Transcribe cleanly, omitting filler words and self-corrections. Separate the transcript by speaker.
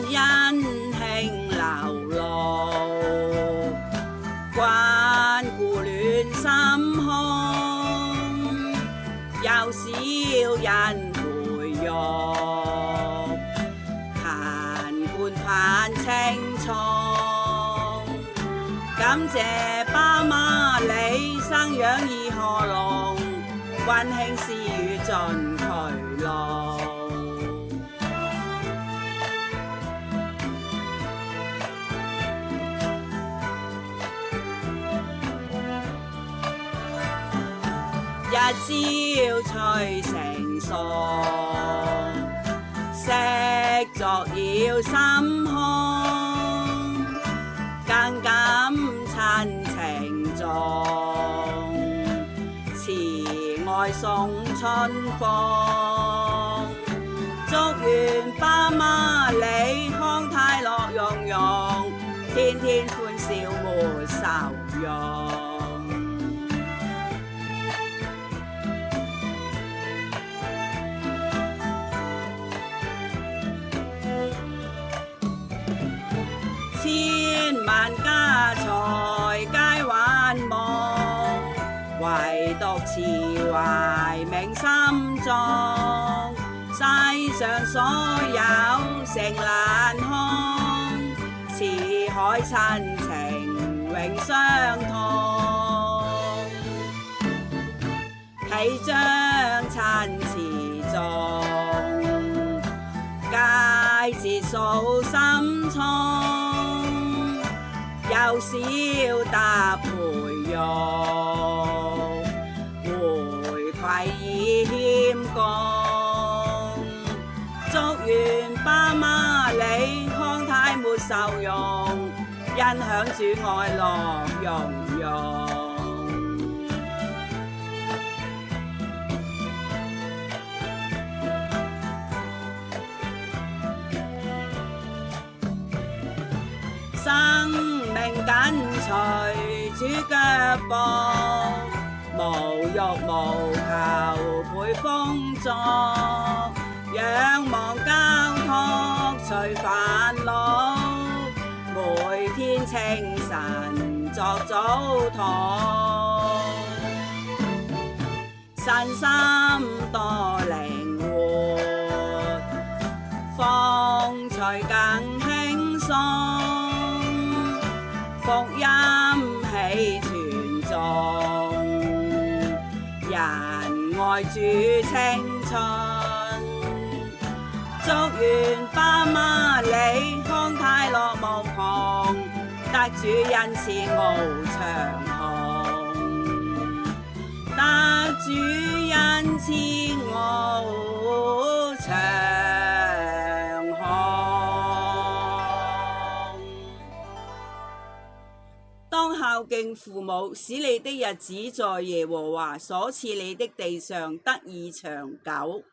Speaker 1: 恩慶流露，關顧暖心胸，有小人培育，彈冠盼青葱。感謝爸媽你生養義和隆，溫馨私語盡渠路。日朝催成熟，適作要心胸，更感親情重，慈愛送春風。祝願爸媽你康泰樂融融，天天歡笑沒愁容。千萬家財皆幻夢，唯獨慈懷銘心中。世上所有誠難空，慈海親情永相通。喜將親慈重，佳節訴心衷。幼小得培育，回饋以謙恭。祝願爸媽你康泰沒愁容，欣享主愛樂融融。生命緊隨主腳步，無欲無求倍豐足，仰望交託除煩惱，每天清晨作早禱，身心多靈活，風趣更輕鬆。福音喜傳頌，人愛主青春。祝願爸媽你康泰樂無窮，得主恩賜翱翔紅，得主恩賜翱翔紅。當孝敬父母，使你的日子在耶和華所賜你的地上得以長久。